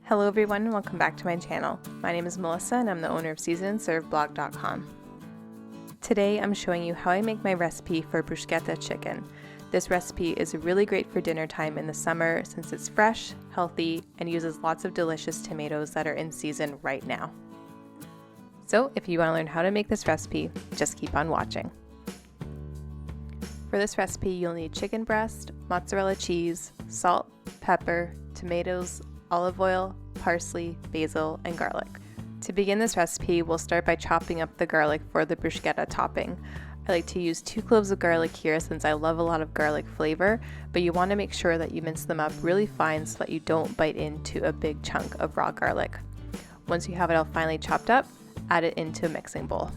Hello everyone and welcome back to my channel. My name is Melissa and I'm the owner of SeasonandServeBlog.com. Today I'm showing you how I make my recipe for bruschetta chicken. This recipe is really great for dinner time in the summer since it's fresh, healthy, and uses lots of delicious tomatoes that are in season right now. So if you want to learn how to make this recipe, just keep on watching. For this recipe you'll need chicken breast, mozzarella cheese, salt, pepper, tomatoes, olive oil, parsley, basil, and garlic. To begin this recipe, we'll start by chopping up the garlic for the bruschetta topping. I like to use 2 cloves of garlic here since I love a lot of garlic flavor, but you want to make sure that you mince them up really fine so that you don't bite into a big chunk of raw garlic. Once you have it all finely chopped up, add it into a mixing bowl.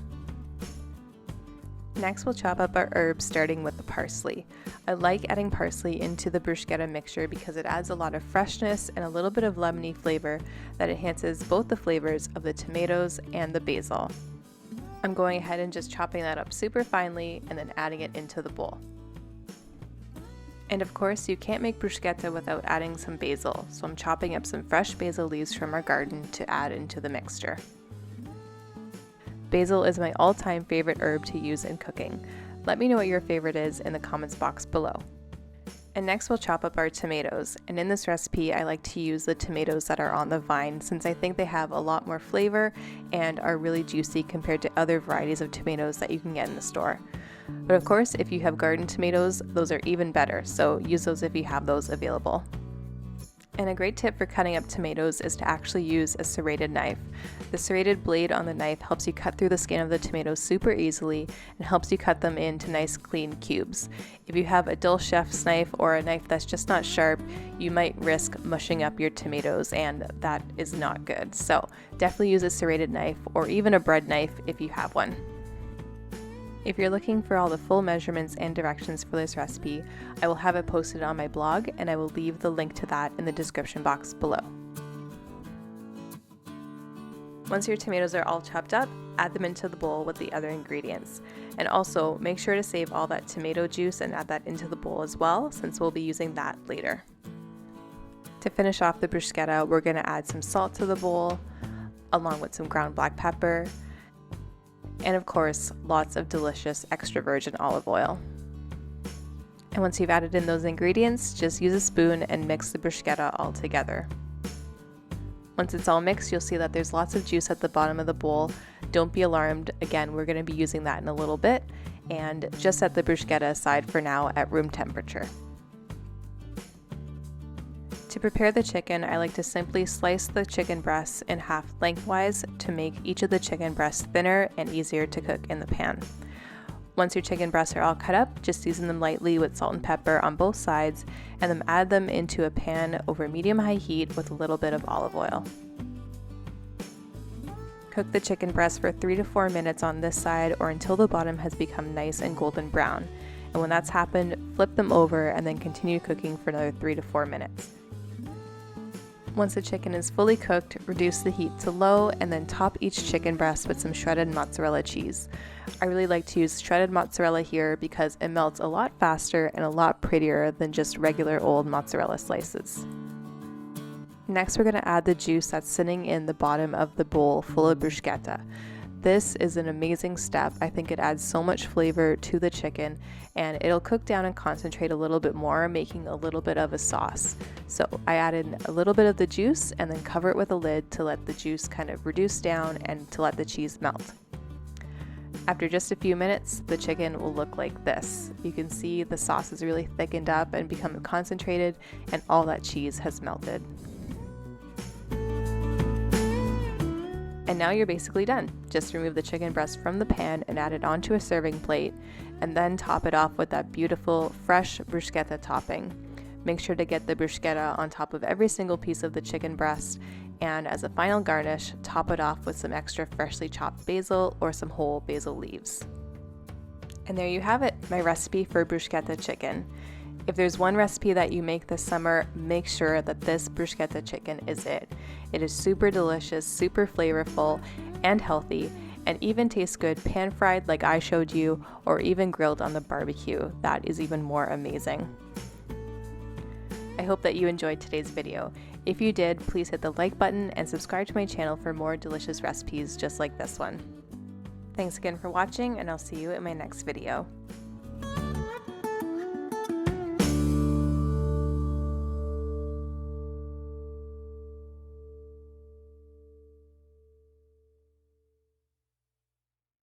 Next we'll chop up our herbs starting with the parsley. I like adding parsley into the bruschetta mixture because it adds a lot of freshness and a little bit of lemony flavor that enhances both the flavors of the tomatoes and the basil. I'm going ahead and just chopping that up super finely and then adding it into the bowl. And of course you can't make bruschetta without adding some basil, so I'm chopping up some fresh basil leaves from our garden to add into the mixture. Basil is my all-time favorite herb to use in cooking. Let me know what your favorite is in the comments box below. And next we'll chop up our tomatoes, and in this recipe I like to use the tomatoes that are on the vine since I think they have a lot more flavor and are really juicy compared to other varieties of tomatoes that you can get in the store. But of course, if you have garden tomatoes, those are even better, so use those if you have those available. And a great tip for cutting up tomatoes is to actually use a serrated knife. The serrated blade on the knife helps you cut through the skin of the tomatoes super easily and helps you cut them into nice clean cubes. If you have a dull chef's knife or a knife that's just not sharp, you might risk mushing up your tomatoes and that is not good. So definitely use a serrated knife or even a bread knife if you have one. If you're looking for all the full measurements and directions for this recipe, I will have it posted on my blog and I will leave the link to that in the description box below. Once your tomatoes are all chopped up, add them into the bowl with the other ingredients. And also make sure to save all that tomato juice and add that into the bowl as well since we'll be using that later. To finish off the bruschetta, we're going to add some salt to the bowl along with some ground black pepper, and of course, lots of delicious extra virgin olive oil. And once you've added in those ingredients, just use a spoon and mix the bruschetta all together. Once it's all mixed, you'll see that there's lots of juice at the bottom of the bowl. Don't be alarmed. Again, we're going to be using that in a little bit, and just set the bruschetta aside for now at room temperature. To prepare the chicken, I like to simply slice the chicken breasts in half lengthwise to make each of the chicken breasts thinner and easier to cook in the pan. Once your chicken breasts are all cut up, just season them lightly with salt and pepper on both sides and then add them into a pan over medium-high heat with a little bit of olive oil. Cook the chicken breast for 3 to 4 minutes on this side or until the bottom has become nice and golden brown. And when that's happened, flip them over and then continue cooking for another 3 to 4 minutes. Once the chicken is fully cooked, reduce the heat to low and then top each chicken breast with some shredded mozzarella cheese. I really like to use shredded mozzarella here because it melts a lot faster and a lot prettier than just regular old mozzarella slices. Next, we're going to add the juice that's sitting in the bottom of the bowl full of bruschetta. This is an amazing step. I think it adds so much flavor to the chicken and it'll cook down and concentrate a little bit more, making a little bit of a sauce. So I added a little bit of the juice and then cover it with a lid to let the juice kind of reduce down and to let the cheese melt. After just a few minutes, the chicken will look like this. You can see the sauce is really thickened up and become concentrated and all that cheese has melted. And now you're basically done. Just remove the chicken breast from the pan and add it onto a serving plate and then top it off with that beautiful fresh bruschetta topping. Make sure to get the bruschetta on top of every single piece of the chicken breast and as a final garnish, top it off with some extra freshly chopped basil or some whole basil leaves. And there you have it, my recipe for bruschetta chicken. If there's one recipe that you make this summer, make sure that this bruschetta chicken is it. It is super delicious, super flavorful, and healthy, and even tastes good pan-fried like I showed you, or even grilled on the barbecue. That is even more amazing. I hope that you enjoyed today's video. If you did, please hit the like button and subscribe to my channel for more delicious recipes just like this one. Thanks again for watching, and I'll see you in my next video.